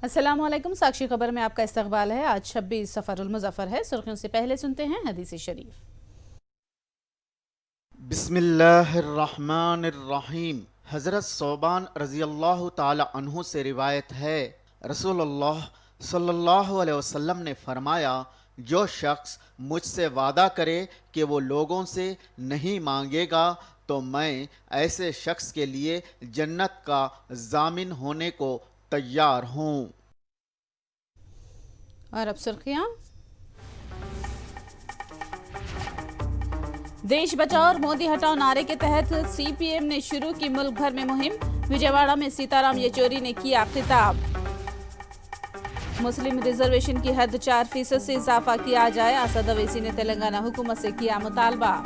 अस्सलाम वालेकुम। साक्षी खबर में आपका इस्तकबाल है। आज 26 सफरुल मुज़फ़्फ़र है। सुर्खियों से पहले सुनते हैं हदीस शरीफ। बिस्मिल्लाहिर्रहमानिर्रहीम। हज़रत सोबान रज़ियल्लाहु ताला अन्हु से रिवायत है, रसूलुल्लाह सल्लल्लाहु अलैहि वसल्लम ने फरमाया, जो शख्स मुझसे वादा करे कि वो लोगों से नहीं मांगेगा तो मैं ऐसे शख्स के लिए जन्नत का जामिन होने को तैयार हूँ। और अब सुर्खियाँ। देश बचाओ और मोदी हटाओ नारे के तहत सीपीएम ने शुरू की मुल्क भर में मुहिम। विजयवाड़ा में सीताराम येचूरी ने किया खिताब। मुस्लिम रिजर्वेशन की हद 4% से इजाफा किया जाए। असद अवैसी ने तेलंगाना हुकूमत से किया मुतालबा।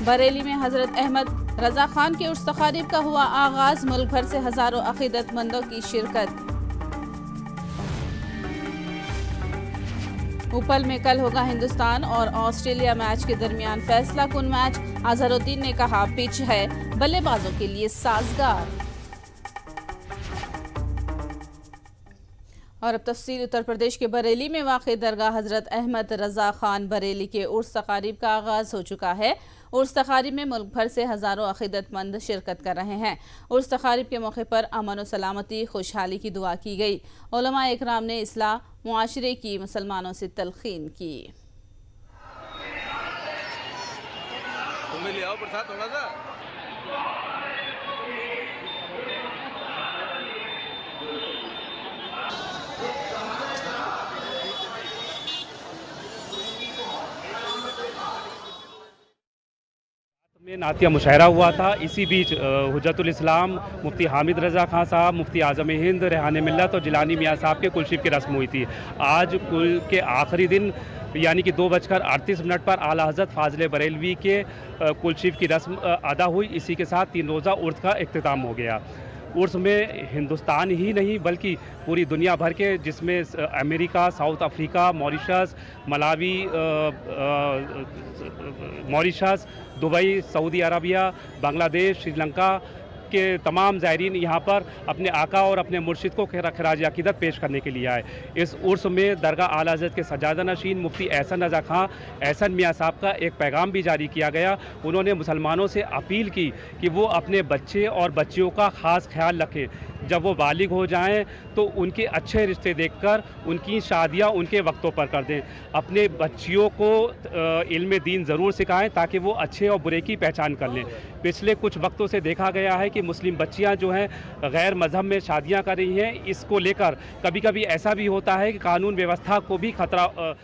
बरेली में हजरत अहमद रजा खान के उर्स तकारीब का हुआ आगाज। मुल्क भर से हजारों अकीदतमंदों की शिरकत। उपल में कल होगा हिंदुस्तान और ऑस्ट्रेलिया मैच के दरमियान फैसला कुन मैच। अजहरुद्दीन ने कहा पिच है बल्लेबाजों के लिए साजगार। और अब तफसील। उत्तर प्रदेश के बरेली में वाक़ दरगाह हजरत अहमद रजा खान बरेली के उर्स तकारीब का आगाज हो चुका है। उर्स तकारीब में मुल्क भर से हजारों अकीदतमंद शिरकत कर रहे हैं। उर्स तकारीब के मौके पर अमन और सलामती खुशहाली की दुआ की गई। उलमा इकराम ने इस्लाह मुआशरे की मुसलमानों से तलखीन की। में नातिया मुशायरा हुआ था। इसी बीच हुज्जतुल इस्लाम मुफ्ती हामिद रज़ा खान साहब, मुफ्ती आज़म हिंद, रेहान मिल्लत और जिलानी मियाँ साहब के कुलशीफ की रस्म हुई थी। आज कुल के आखिरी दिन यानी कि 2:38 पर आला हज़रत फाज़िल बरेलवी के कुलशीफ की रस्म अदा हुई। इसी के साथ 3 रोज़ा उर्स का इख्तिताम हो गया। उर्स में हिंदुस्तान ही नहीं बल्कि पूरी दुनिया भर के, जिसमें America, south Africa, Mauritius, Malawi, Mauritius, Dubai, Saudi Arabia, Bangladesh, Sri Lanka के तमाम ज़ायरीन यहाँ पर अपने आका और अपने मुर्शिद को खराज अकीदत पेश करने के लिए आए। इस उर्स में दरगाह आला हज़रत के सजादा नशीन मुफ्ती एहसन रज़ा खां एहसन मियाँ साहब का एक पैगाम भी जारी किया गया। उन्होंने मुसलमानों से अपील की कि वो अपने बच्चे और बच्चियों का ख़ास ख्याल रखें। जब वो बालिग हो जाएं तो उनके अच्छे रिश्ते देखकर उनकी शादियां उनके वक्तों पर कर दें। अपने बच्चियों को इल्म दीन ज़रूर सिखाएं ताकि वो अच्छे और बुरे की पहचान कर लें। पिछले कुछ वक्तों से देखा गया है कि मुस्लिम बच्चियां जो हैं गैर मज़हब में शादियां कर रही हैं। इसको लेकर कभी कभी ऐसा भी होता है कि कानून व्यवस्था को भी खतरा।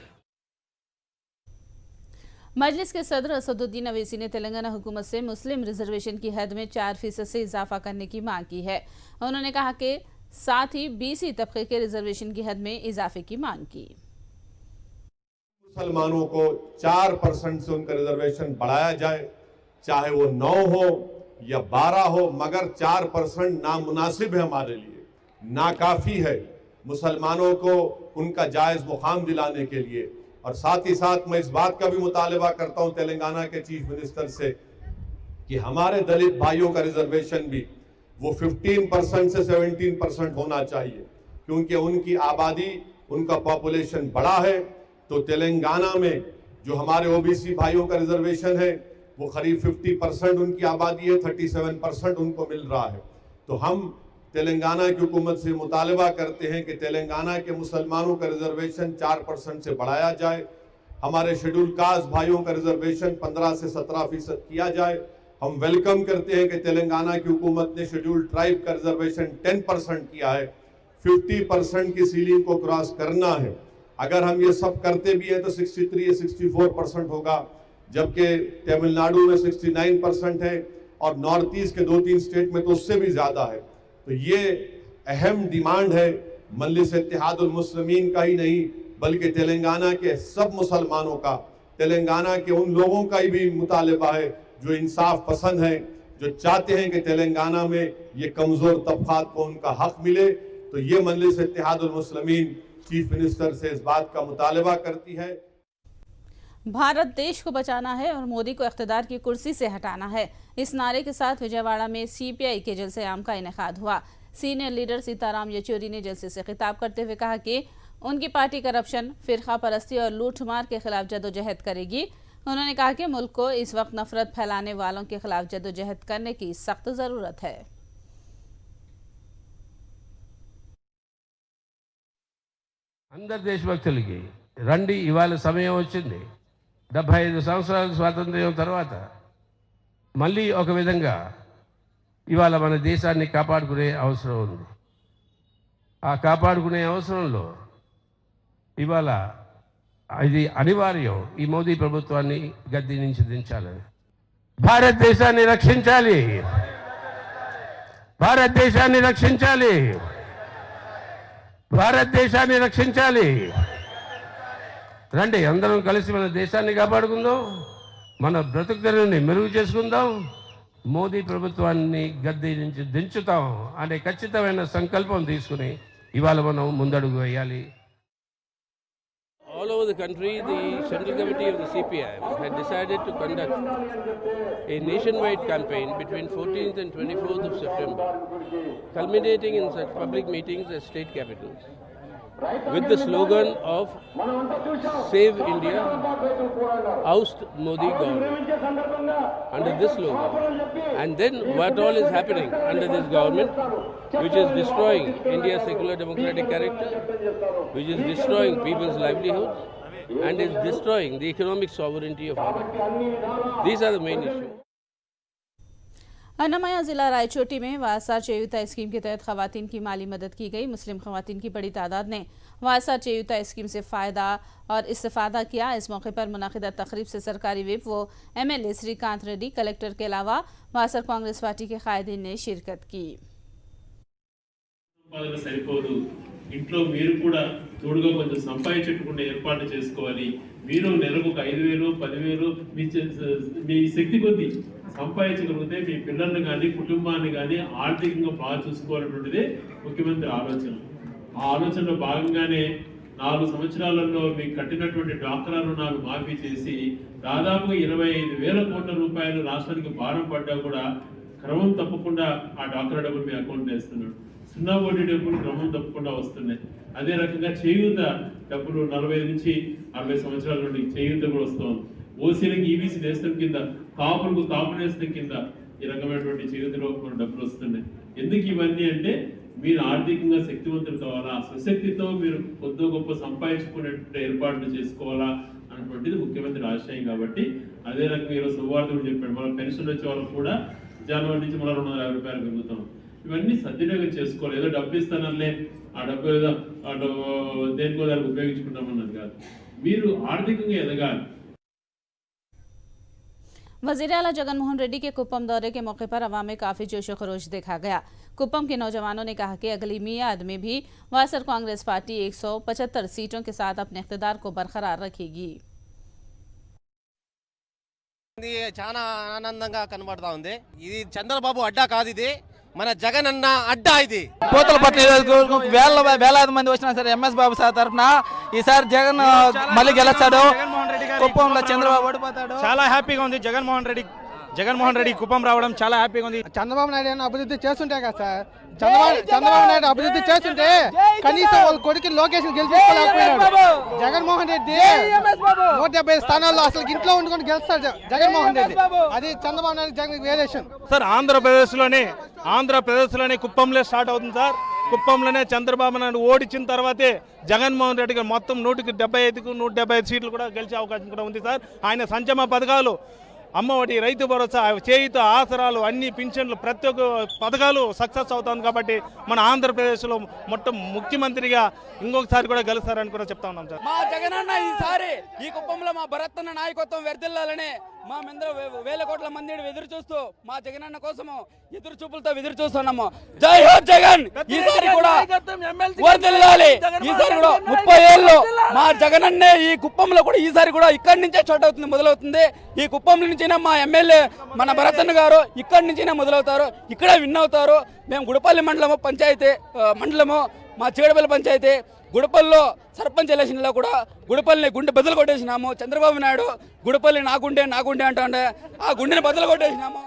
मजलिस के सदर असदुद्दीन अवैसी ने तेलंगाना हुकूमत से मुस्लिम रिजर्वेशन की हद में 4% से इजाफा करने की मांग की है। उन्होंने कहा कि साथ ही बीसी तबके के रिजर्वेशन की हद में इजाफे की मांग की। मुसलमानों को 4% से उनका रिजर्वेशन बढ़ाया जाए, चाहे वो 9 हो या 12 हो, मगर 4% नामुनासिब है, हमारे लिए नाकाफी है मुसलमानों को उनका जायज मुकाम दिलाने के लिए। और साथ ही साथ मैं इस बात का भी मुतालबा करता हूं तेलंगाना के चीफ मिनिस्टर से कि हमारे दलित भाइयों का रिजर्वेशन भी वो 15% से 17% होना चाहिए, क्योंकि उनकी आबादी, उनका पॉपुलेशन बड़ा है। तो तेलंगाना में जो हमारे ओबीसी भाइयों का रिजर्वेशन है वो करीब 50% उनकी आबादी है, 37% उनको मिल रहा है। तो हम तेलंगाना की हुकूमत से मुतालबा करते हैं कि तेलंगाना के मुसलमानों का रिजर्वेशन 4% से बढ़ाया जाए। हमारे शेड्यूल कास्ट भाइयों का रिजर्वेशन 15 से 17% किया जाए। हम वेलकम करते हैं कि तेलंगाना की हुकूमत ने शेड्यूल ट्राइब का रिजर्वेशन 10% किया है। 50% की सीलिंग को क्रॉस करना है। अगर हम ये सब करते भी हैं तो 63 या 64% होगा, जबकि तमिलनाडु में 69% है और नॉर्थ ईस्ट के 2-3 स्टेट में तो उससे भी ज्यादा है। तो ये अहम डिमांड है मजलिस इत्तेहादुल मुस्लिमीन का ही नहीं बल्कि तेलंगाना के सब मुसलमानों का, तेलंगाना के उन लोगों का भी मुतालबा है जो इंसाफ पसंद है, जो चाहते हैं कि तेलंगाना में ये कमजोर तबकात को उनका हक मिले। तो ये मजलिस इत्तेहादुल मुस्लिमीन चीफ मिनिस्टर से इस बात का मुतालबा करती है। भारत देश को बचाना है और मोदी को इख्तिदार की कुर्सी से हटाना है। इस नारे के साथ विजयवाड़ा में सीपीआई के जलसे आम का इनेकाद हुआ। सीनियर लीडर सीताराम येचूरी ने जलसे से खिताब करते हुए कहा कि उनकी पार्टी करप्शन, फिरका परस्ती और लूटमार के खिलाफ जदोजहद करेगी। उन्होंने कहा कि मुल्क को इस वक्त नफरत फैलाने वालों के खिलाफ जदोजहद करने की सख्त जरूरत है। అందరు దేశభక్తులకి రండి, ఇవాళ సమయం వచ్చింది. 75 సంవత్సరాల స్వాతంత్ర్యం తర్వాత మళ్ళీ ఒక విధంగా ఇవాళ మన దేశాన్ని కాపాడుకునే అవసరం ఉంది. ఆ కాపాడుకునే అవసరంలో ఇవాళ ఇది అనివార్యం. ఈ మోదీ ప్రభుత్వాన్ని గద్దె నుంచి దించాలని, భారతదేశాన్ని రక్షించాలి, భారతదేశాన్ని రక్షించాలి, భారతదేశాన్ని రక్షించాలి. రండి, అందరం కలిసి మన దేశాన్ని కాపాడుకుందాం, మన బ్రతుకుదెరువుని మెరుగు చేసుకుందాం, మోదీ ప్రభుత్వాన్ని గద్దె నుంచి దించుతాం అనే ఖచ్చితమైన సంకల్పం తీసుకుని ఇవాళ మనం ముందడుగు వేయాలి. All over the country, the Central Committee of the CPIM had decided to conduct a nationwide campaign between 14th and 24th of September, culminating in such public meetings as state capitals, with the slogan of Save India, Oust Modi Government, under this slogan. And then what all is happening under this government, which is destroying India's secular democratic character, which is destroying people's livelihoods, and is destroying the economic sovereignty of our country. These are the main issues. अन्नामया जिला रायचोटी में YSR चेयुता scheme के तहत खवातीन की माली मदद की गई। मुस्लिम खवातीन की बड़ी तादाद ने वायएसआर चेयुता स्कीम से फ़ायदा और इस्तेफादा किया। इस मौके पर मुनाकिदा तकरीब से सरकारी विप व एमएलए श्रीकांत रेड्डी, कलेक्टर के अलावा वायएसआर कांग्रेस पार्टी के कायदीन ने शिरकत की। ఇంట్లో మీరు కూడా తోడుగా కొంచెం సంపాదించుకునే ఏర్పాటు చేసుకోవాలి. మీరు నెలకు 5,000 10,000 మీ శక్తి కొద్దీ సంపాదించగలిగితే మీ పిల్లల్ని కానీ కుటుంబాన్ని కానీ ఆర్థికంగా బాగా చూసుకోవాలనేటువంటిదే ముఖ్యమంత్రి ఆలోచన. ఆ ఆలోచనలో భాగంగానే 4 సంవత్సరాలలో మీకు కట్టినటువంటి డ్వాక్రా రుణాలు మాఫీ చేసి దాదాపు 25,000 కోట్ల రూపాయలు రాష్ట్రానికి భారం పడ్డా కూడా క్రమం తప్పకుండా ఆ డ్వాక్రా డబ్బులు మీ అకౌంట్లో వేస్తున్నాడు. సున్నా వడ్డీ డబ్బులు క్రమం తప్పకుండా వస్తున్నాయి. అదే రకంగా చేయూత డబ్బులు 40 నుంచి 60 సంవత్సరాల నుండి చేయూత కూడా వస్తుంది. ఓసీలకి ఈబీసీ నేస్తం కింద, కాపులకు కాపు నేస్తం కింద ఈ రకమైనటువంటి చేయూతలో డబ్బులు వస్తున్నాయి. ఎందుకు ఇవన్నీ అంటే మీరు ఆర్థికంగా శక్తివంతులు కావాలా, స్వశక్తితో మీరు కొద్ది గొప్ప సంపాదించుకునేటువంటి ఏర్పాట్లు చేసుకోవాలా అన్నటువంటిది ముఖ్యమంత్రి ఆశయం. కాబట్టి అదే రకంగా ఈరోజు శుభవార్తలు చెప్పాడు, మన పెన్షన్ వచ్చే వాళ్ళకు కూడా జనవరి నుంచి మళ్ళీ 250 రూపాయలు పెరుగుతాం. ఇవన్నీ సద్వినియోగం చేసుకోవాలి. ఏదో డబ్బు ఇస్తానల్లే ఆ డబ్బు ఏదో దేనికో దానికి ఉపయోగించుకుంటామన్నది కాదు, మీరు ఆర్థికంగా ఎదగాలి. वज़ीर आला जगन मोहन रेड्डी के कुप्पम दौरे के मौके पर अवाम में काफ़ी जोश व खरोश देखा गया। कुप्पम के नौजवानों ने कहा कि अगली मियाद में भी वायएसआर कांग्रेस पार्टी 175 सीटों के साथ अपने इख्तिदार को बरकरार रखेगी। చాలా ఆనందంగా కనబడతా ఉంది. ఇది చంద్రబాబు అడ్డా కాదు, ఇది మన జగన్ అన్న అడ్డా. ఇది కోతలపట్ల వేలాది మంది వచ్చినా సరే ఎంఎస్ బాబు సార్ తరఫున ఈసారి జగన్ మళ్ళీ గెలుస్తాడు. కుప్పంలో చంద్రబాబు ఓడిపోతాడు. చాలా హ్యాపీగా ఉంది. జగన్మోహన్ రెడ్డి కుప్పం రావడం చాలా హ్యాపీగా ఉంది. చంద్రబాబు నాయుడు అభివృద్ధి చేస్తుంటే కదా సార్, చంద్రబాబు నాయుడు అభివృద్ధి చేస్తుంటే కనీసం వాళ్ళ కొడుకు లోకేష్ గెలిపించుకోలేకపోయినాడు. జగన్మోహన్ రెడ్డి 170 స్థానాల్లో అసలు ఇంట్లో ఉండుకొని గెలుస్తాడు జగన్మోహన్ రెడ్డి. అది చంద్రబాబు నాయుడు జగన్ వేరియేషన్ సార్. ఆంధ్రప్రదేశ్లోనే కుప్పంలో స్టార్ట్ అవుతుంది సార్. కుప్పంలోనే చంద్రబాబు నాయుడు ఓడించిన తర్వాతే జగన్మోహన్ రెడ్డి గారు మొత్తం 175కు 175 సీట్లు కూడా గెలిచే అవకాశం కూడా ఉంది సార్. ఆయన సంక్షేమ పథకాలు, అమ్మఒడి, రైతు భరోసా, చేయుత, ఆసరాలు, అన్ని పింఛన్లు, ప్రతి ఒక్క పథకాలు సక్సెస్ అవుతుంది. కాబట్టి మన ఆంధ్రప్రదేశ్లో మొత్తం ముఖ్యమంత్రిగా ఇంకొకసారి కూడా గెలుస్తారని కూడా చెప్తా ఉన్నాం సార్. మా జగనన్న ఈసారి ఈ కుప్పంలో మా భరతన్న నాయకత్వం వర్ధిల్లాలని మా మందరూ వేల కోట్ల మంది ఎదురు చూస్తూ మా జగనన్న కోసము ఎదురు చూపులతో ఎదురు చూస్తున్నాము. జై హో జగన్. ఈసారి కూడా వర్ధిల్లాలి. ఈసారి కూడా 30 ఏళ్ళు మా జగనన్నే ఈ కుప్పంలో కూడా ఈసారి కూడా ఇక్కడి నుంచే స్టార్ట్ అవుతుంది, మొదలవుతుంది. ఈ కుప్పం నుంచి మా ఎమ్మెల్యే మన భరతన్న గారు ఇక్కడి నుంచినే మొదలవుతారు, ఇక్కడే విన్ అవుతారు. మేము గుడిపల్లి మండలము మా చేడపల్లి పంచాయతీ, గుడిపల్లిలో సర్పంచ్ ఎలక్షన్లో కూడా గుడిపల్లిని గుండె బదులు కొట్టేసినాము. చంద్రబాబు నాయుడు గుడిపల్లి నా గుండె అంటుండే ఆ గుండెని బదులు కొట్టేసినాము.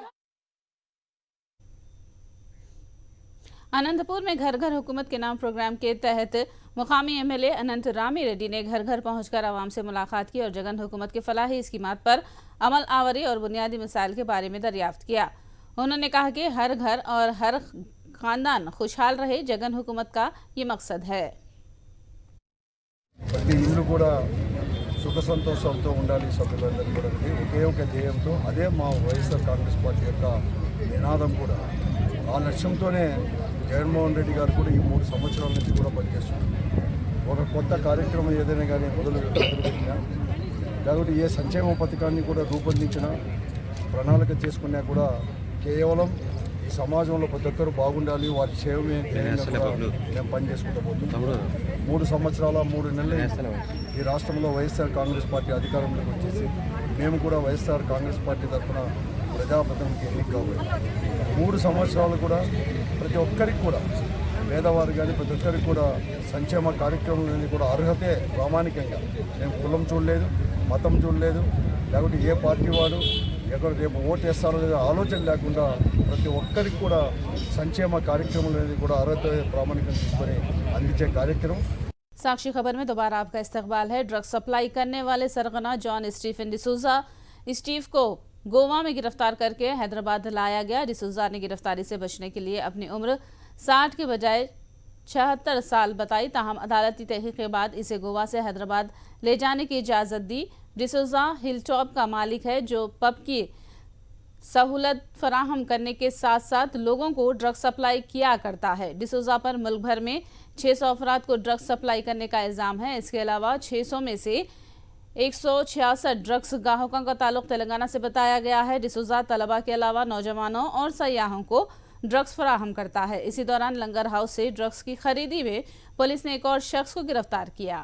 अनंतपुर में घर घर हुकूमत के नाम प्रोग्राम के तहत मुकामी एमएलए अनंत रामी रेड्डी ने घर घर पहुंचकर आवाम से मुलाकात की और जगन हुकूमत के फलाही स्कीमात पर अमल आवरी और बुनियादी मिसाइल के बारे में दरियाफ्त किया। उन्होंने कहा कि हर घर और हर खानदान खुशहाल रहे, जगन हुकूमत का ये मकसद है। ప్రతి ఇల్లు కూడా సుఖ సంతోషాలతో ఉండాలి సభ్యులందరూ కూడా ఒకే ఒక ధ్యేయంతో, అదే మా వైఎస్ఆర్ కాంగ్రెస్ పార్టీ యొక్క నినాదం కూడా. ఆ లక్ష్యంతోనే జగన్మోహన్ రెడ్డి గారు కూడా ఈ 3 సంవత్సరాల నుంచి కూడా పనిచేస్తున్నారు. ఒక కొత్త కార్యక్రమం ఏదైనా కానీ మొదలుపెట్టినా, లేకపోతే ఏ సంక్షేమ పథకాన్ని కూడా రూపొందించినా, ప్రణాళిక చేసుకున్నా కూడా కేవలం ఈ సమాజంలో ప్రతి ఒక్కరు బాగుండాలి, వారి క్షేమమే మేము పనిచేసుకుంటూ పోతున్నాం. 3 సంవత్సరాల 3 నెలలు ఈ రాష్ట్రంలో వైఎస్ఆర్ కాంగ్రెస్ పార్టీ అధికారంలోకి వచ్చేసి మేము కూడా వైఎస్ఆర్ కాంగ్రెస్ పార్టీ తరఫున ప్రజాప్రతినిధికి ఎన్నిక కాబట్టి 3 సంవత్సరాలు కూడా ప్రతి ఒక్కరికి కూడా పేదవారు కానీ ప్రతి ఒక్కరికి కూడా సంక్షేమ కార్యక్రమాలన్నీ కూడా అర్హతే ప్రామాణికంగా. మేము కులం చూడలేదు, మతం చూడలేదు, లేకపోతే ఏ పార్టీ వాడు ఎక్కడ రేపు ఓటు వేస్తారో లేదో ఆలోచన లేకుండా ప్రతి ఒక్కరికి కూడా సంక్షేమ కార్యక్రమాలు అనేది కూడా అర్హత ప్రామాణికంగా తీసుకొని అందించే కార్యక్రమం. साक्षी खबर में दोबारा आपका इस्तकबाल है। ड्रग्स सप्लाई करने वाले सरगना जॉन स्टीफन डिसूजा स्टीव को गोवा में गिरफ्तार करके हैदराबाद लाया गया। डिसूजा ने गिरफ्तारी से बचने के लिए अपनी उम्र 60 के बजाय 76 साल बताई। ताहम अदालती तहकीक के बाद इसे गोवा से हैदराबाद ले जाने की इजाज़त दी। डिसूजा हिलटॉप का मालिक है जो पब की सहूलत फराहम करने के साथ साथ लोगों को ड्रग्स सप्लाई किया करता है। डिसूजा पर मुल्क भर में 600 अफराद को ड्रग्स सप्लाई करने का इल्ज़ाम है। इसके अलावा 600 में से 166 ड्रग्स ग्राहकों का ताल्लुक तेलंगाना से बताया गया है। डिसूजा तलबा के अलावा नौजवानों और सयाहों को ड्रग्स फराहम करता है। इसी दौरान लंगर हाउस से ड्रग्स की खरीदी में पुलिस ने एक और शख्स को गिरफ्तार किया।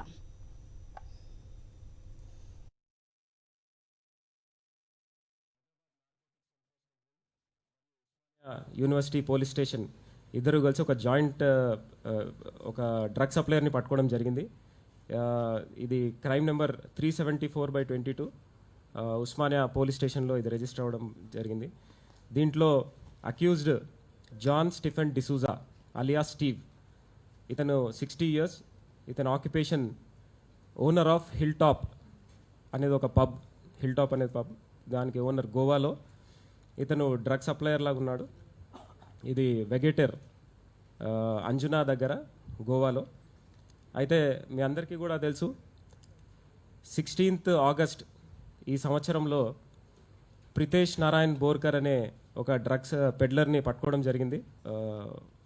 యూనివర్సిటీ పోలీస్ స్టేషన్ ఇద్దరు కలిసి ఒక జాయింట్ ఒక డ్రగ్ సప్లయర్ని పట్టుకోవడం జరిగింది. ఇది క్రైమ్ నెంబర్ 374/22 ఉస్మానియా పోలీస్ స్టేషన్లో ఇది రిజిస్టర్ అవ్వడం జరిగింది. దీంట్లో accused John Stephen D'Souza alias Steve, ఇతను 60 years, ఇతను occupation owner of hill top అనేది ఒక పబ్, హిల్ టాప్ అనేది పబ్, దానికి ఓనర్ గోవాలో. ఇతను డ్రగ్ సప్లయర్ లాగా ఉన్నాడు. ఇది వెగేటర్ అంజునా దగ్గర గోవాలో. అయితే మీ అందరికీ కూడా తెలుసు 16th August ఈ సంవత్సరంలో ప్రితేష్ నారాయణ్ బోర్కర్ అనే ఒక డ్రగ్స్ పెడ్లర్ని పట్టుకోవడం జరిగింది.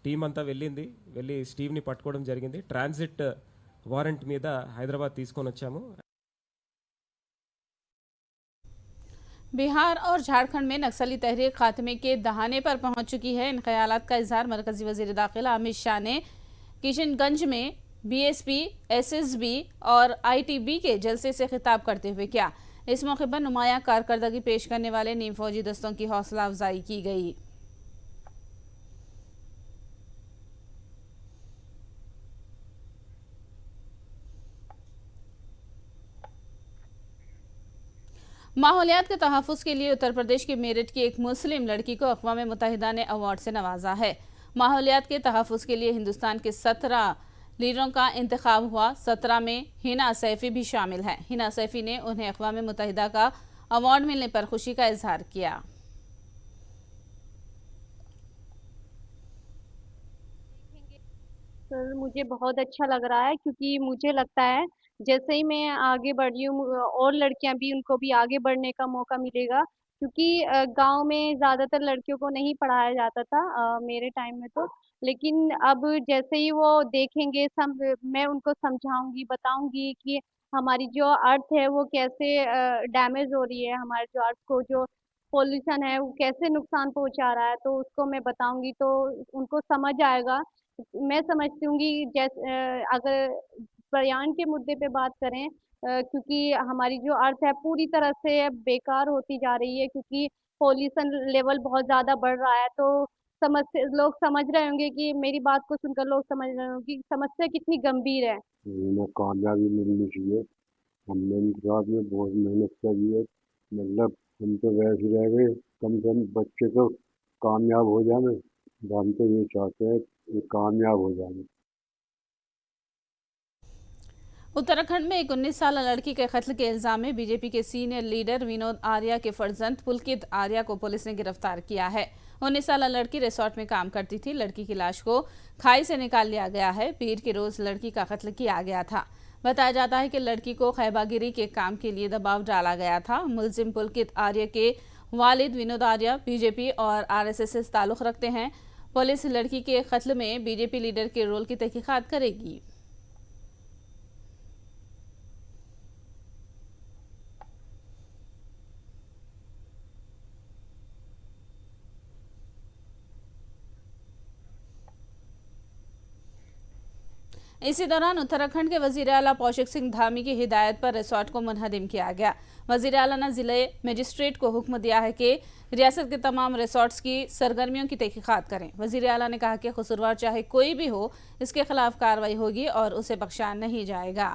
టీం అంతా వెళ్ళి స్టీవ్ని పట్టుకోవడం జరిగింది. ట్రాన్సిట్ వారెంట్ మీద హైదరాబాద్ తీసుకొని వచ్చాము. बिहार और झारखंड में नक्सली तहरीक खात्मे के दहाने पर पहुंच चुकी है। इन ख्यालात का इजहार मरकजी वजीर दाखिला अमित शाह ने किशनगंज में बीएसपी, एसएसबी और आईटीबी के जलसे से खिताब करते हुए किया। इस मौके पर नुमायां कारकर्दगी पेश करने वाले नीम फौजी दस्तों की हौसला अफजाई की गई। माहौलियात के तहफ़्फ़ुज़ के लिए उत्तर प्रदेश के मेरठ की एक मुस्लिम लड़की को अक़वाम मुत्तहिदा ने अवार्ड से नवाजा है। माहौलियात के तहफ़्फ़ुज़ के लिए हिंदुस्तान के 17 लीडरों का इंतखाब हुआ। 17 में हिना सैफ़ी भी शामिल हैं। हिना सैफ़ी ने उन्हें अक़वाम मुत्तहिदा का अवार्ड मिलने पर खुशी का इजहार किया। सर मुझे बहुत अच्छा लग रहा है क्योंकि मुझे लगता है जैसे ही मैं आगे बढ़ रही हूँ और लड़कियां भी, उनको भी आगे बढ़ने का मौका मिलेगा क्योंकि गांव में ज़्यादातर लड़कियों को नहीं पढ़ाया जाता था मेरे टाइम में तो। लेकिन अब जैसे ही वो देखेंगे मैं उनको समझाऊंगी, बताऊंगी कि हमारी जो अर्थ है वो कैसे डैमेज हो रही है, हमारे जो अर्थ को जो पोल्यूशन है वो कैसे नुकसान पहुंचा रहा है, तो उसको मैं बताऊंगी तो उनको समझ आएगा। मैं समझती हूँ कि जैसे अगर पर्यावरण के मुद्दे पे बात करें क्योंकि हमारी जो अर्थ है पूरी तरह से बेकार होती जा रही है क्योंकि पॉल्यूशन लेवल बहुत ज़्यादा बढ़ रहा है। तो लोग समझ रहे होंगे कि मेरी बात को सुनकर लोग समझ रहे होंगे कि समस्या कितनी गंभीर है। उन्हें कामयाबी मिलनी चाहिए। हमने इनके साथ में बहुत मेहनत करी है, मतलब हम तो वैसे रह गए, कम से कम बच्चे तो कामयाब हो जाए। हम तो ये चाहते हैं कि कामयाब हो जाए। उत्तराखंड में एक 19 साल लड़की के कत्ल के इल्जाम में बीजेपी के सीनियर लीडर विनोद आर्या के फर्जंद पुलकित आर्या को पुलिस ने गिरफ्तार किया है। 19 साल लड़की रिसोर्ट में काम करती थी। लड़की की लाश को खाई से निकाल लिया गया है। पीर के रोज लड़की का कत्ल किया गया था। बताया जाता है कि लड़की को खैबागिरी के काम के लिए दबाव डाला गया था। मुलजिम पुलकित आर्य के वालिद विनोद आर्य बीजेपी और आरएसएस से ताल्लुक रखते हैं। पुलिस लड़की के कत्ल में बीजेपी लीडर के रोल की तहकीकात करेगी। इसी दौरान उत्तराखंड के वजीर आला कौशिक सिंह धामी की हिदायत पर रिसोर्ट को मुनहदिम किया गया। वजीर आला ने जिले मजिस्ट्रेट को हुक्म दिया है कि रियासत के तमाम रिसोर्ट्स की सरगर्मियों की तहकीकात करें। वजीर आला ने कहा कि कसूरवार चाहे कोई भी हो, इसके खिलाफ कार्रवाई होगी और उसे बख्शा नहीं जाएगा।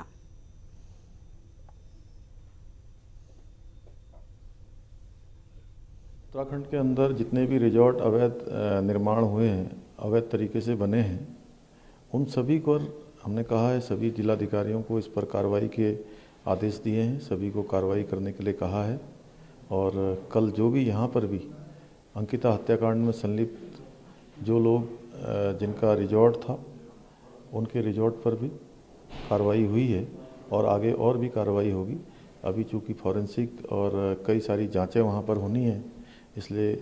उत्तराखंड के अंदर जितने भी रिजॉर्ट अवैध निर्माण हुए हैं, अवैध तरीके से बने हैं, उन सभी को हमने कहा है, सभी जिलाधिकारियों को इस पर कार्रवाई के आदेश दिए हैं, सभी को कार्रवाई करने के लिए कहा है। और कल जो भी यहाँ पर भी अंकिता हत्याकांड में संलिप्त जो लोग जिनका रिजॉर्ट था, उनके रिजॉर्ट पर भी कार्रवाई हुई है और आगे और भी कार्रवाई होगी। अभी चूँकि फॉरेंसिक और कई सारी जांचें वहाँ पर होनी हैं, इसलिए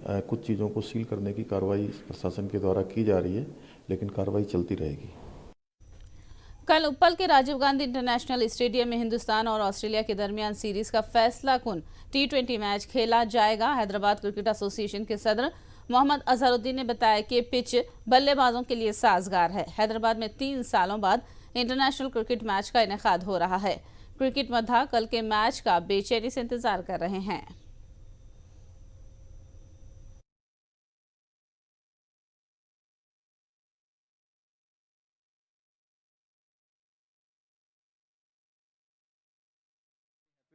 कुछ चीज़ों को सील करने की कार्रवाई प्रशासन के द्वारा की जा रही है, लेकिन कार्रवाई चलती रहेगी। कल उप्पल के राजीव गांधी इंटरनेशनल स्टेडियम में हिंदुस्तान और ऑस्ट्रेलिया के दरमियान सीरीज का फैसला कुन T20 मैच खेला जाएगा। हैदराबाद क्रिकेट एसोसिएशन के सदर मोहम्मद अजहरुद्दीन ने बताया कि पिच बल्लेबाजों के लिए साजगार है। हैदराबाद में 3 सालों बाद इंटरनेशनल क्रिकेट मैच का इनेकाद हो रहा है। क्रिकेट मद्दा कल के मैच का बेचैनी से इंतजार कर रहे हैं।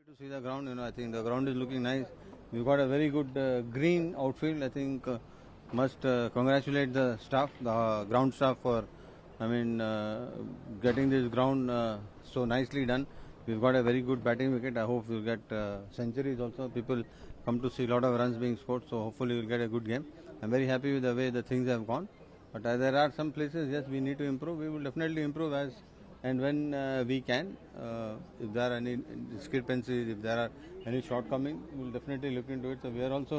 To see the ground, I think the ground is looking nice. We've got a very good green outfield. I think must congratulate the staff, the ground staff for, getting this ground so nicely done. We've got a very good batting wicket. I hope we'll get centuries also. People come to see a lot of runs being scored, so hopefully we'll get a good game. I'm very happy with the way the things have gone. But there are some places, yes, we need to improve. We will definitely improve as and when we can. If there are any discrepancies, if there are any shortcomings, we will definitely look into it. So we are also,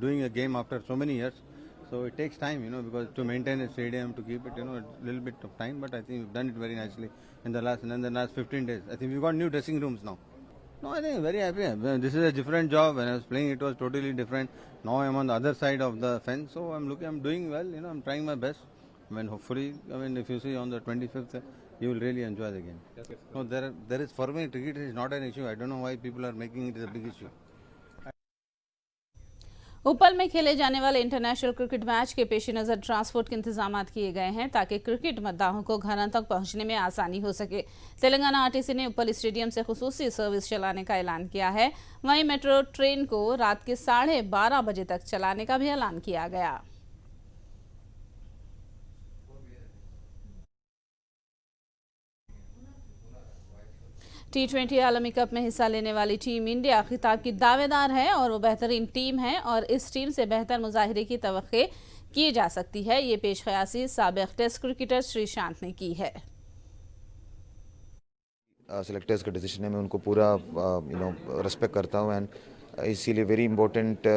doing a game after so many years. So it takes time, because to maintain a stadium, to keep it, a little bit of time. But I think we've done it very nicely in the last 15 days. I think we've got new dressing rooms now. No, I think I'm very happy. This is a different job. When I was playing, it was totally different. Now I'm on the other side of the fence, so I'm doing well. I'm trying my best. Hopefully, if you see on the 25th, you will really enjoy the game. Okay. No, there is, for me, cricket is not an issue. I don't know why people are making it a big issue. उप्पल में खेले जाने वाले international cricket match के पेश नज़र transport के इंतजाम किए गए हैं ताकि क्रिकेट मद्दाहों को घरों तक पहुंचने में आसानी हो सके। तेलंगाना आरटीसी ने उप्पल स्टेडियम से खुसूसी सर्विस चलाने का ऐलान किया है। वहीं मेट्रो ट्रेन को रात के 12:30 बजे तक चलाने का भी ऐलान किया गया। T20 आलमी कप में हिस्सा लेने वाली टीम इंडिया खिताब की दावेदार है और वो बेहतरीन टीम है और इस टीम से बेहतर मुजाहिरे की तवक्के की जा सकती है। ये पेशकयासी साबिक टेस्ट क्रिकेटर श्रीशांत ने की है। सिलेक्टर्स का डिसीजन है, मैं उनको पूरा रिस्पेक्ट करता हूँ एंड इसीलिए वेरी इंपॉर्टेंट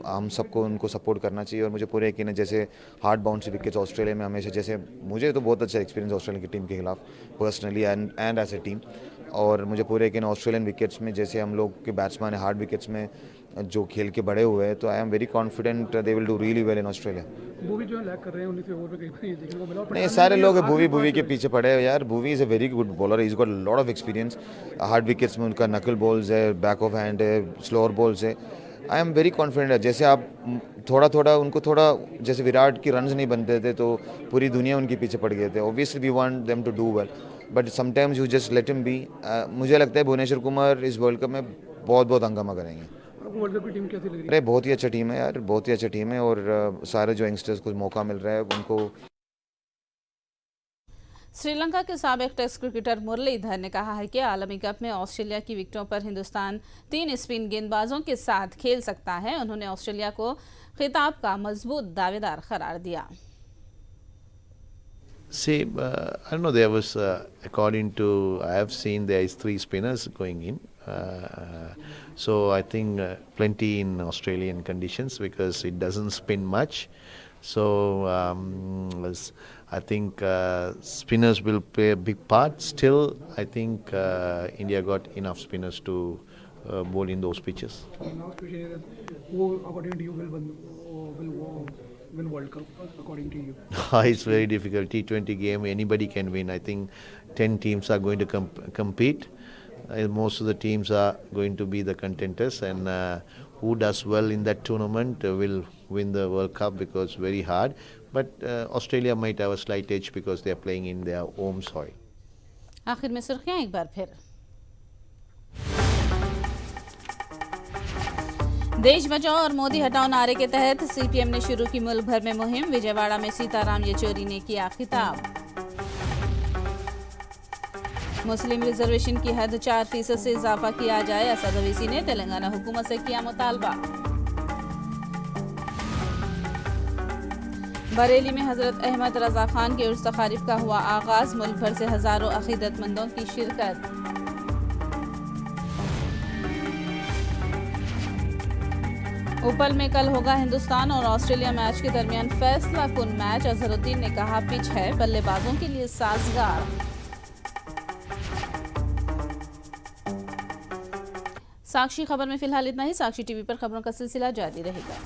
हम सबको उनको सपोर्ट करना चाहिए। और मुझे पूरे यकीन है, जैसे हार्ड बाउंड्स विकेट्स ऑस्ट्रेलिया में हमेशा, जैसे मुझे तो बहुत अच्छा एक्सपीरियंस ऑस्ट्रेलिया की टीम के खिलाफ personally and as a team, और मुझे पूरे यकीन ऑस्ट्रेलियन विकेट्स में जैसे हम लोग के बैट्समैन हार्ड विकेट्स में जो खेल के बड़े हुए हैं, तो I am very confident they will do really well in Australia. Bhuvi जो लैग कर रहे हैं 19 ओवर पे कहीं ये देखने को मिला। नहीं, सारे लोग भुवी के पीछे पड़े हैं यार। Bhuvi is a very good bowler, is got lot of experience. Hard wickets में उनका नकल बॉल्स है, बैक ऑफ हैंड है, स्लोअर बॉल्स है। I am very confident. जैसे आप थोड़ा थोड़ा उनको थोड़ा जैसे विराट की रन्स नहीं बनते थे तो पूरी दुनिया उनके पीछे पड़ गए थे। Obviously we want them to do well but sometimes you just let him be. मुझे लगता है भुवनेश्वर कुमार इस वर्ल्ड कप में बहुत हंगामा करेंगे। वर्ल्ड कप की टीम कैसी लग रही है? अरे बहुत ही अच्छा टीम है यार, बहुत ही अच्छा टीम है और सारे जो यंगस्टर्स को मौका मिल रहा है उनको। श्रीलंका के साबिक टेस्ट क्रिकेटर मुरलीधर ने कहा है कि आलमी कप में ऑस्ट्रेलिया की विकेटों पर हिंदुस्तान 3 स्पिन गेंदबाजों के साथ खेल सकता है। उन्होंने ऑस्ट्रेलिया को खिताब का मजबूत दावेदार करार दिया। See, I don't know, there was, according to, I have seen there is 3 spinners going in. So I think plenty in Australian conditions because it doesn't spin much. So I think spinners will play a big part. Still, I think India got enough spinners to bowl in those pitches. Last question is, who according to you will win World Cup? According to you? It's very difficult. T20 game, anybody can win. I think 10 teams are going to compete. Most of the teams are going to be the contenders, and who does well in that tournament will win the World Cup because it's very hard. But Australia might have a slight edge because they are playing in their home soil. आखिर में सुर्खियां एक बार फिर। देश बचाओ और मोदी हटाओ नारे के तहत सीपीएम ने शुरू की मुल्क भर में मुहिम। विजयवाड़ा में सीताराम येचुरी ने किया खिताब। मुस्लिम रिजर्वेशन की हद 4% से इजाफा किया जाए, असद ओवैसी ने तेलंगाना हुकूमत से किया मुतालबा। बरेली में हजरत अहमद रजा खान के उर्स तकारीब का हुआ आगाज। मुल्क भर से हजारों अकीदतमंदों की शिरकत। उपल में कल होगा हिंदुस्तान और ऑस्ट्रेलिया मैच के दरमियान फैसला कुन मैच। अजहरुद्दीन ने कहा पिच है बल्लेबाजों के लिए साजगार। साक्षी खबर में फिलहाल इतना ही। साक्षी टीवी पर खबरों का सिलसिला जारी रहेगा।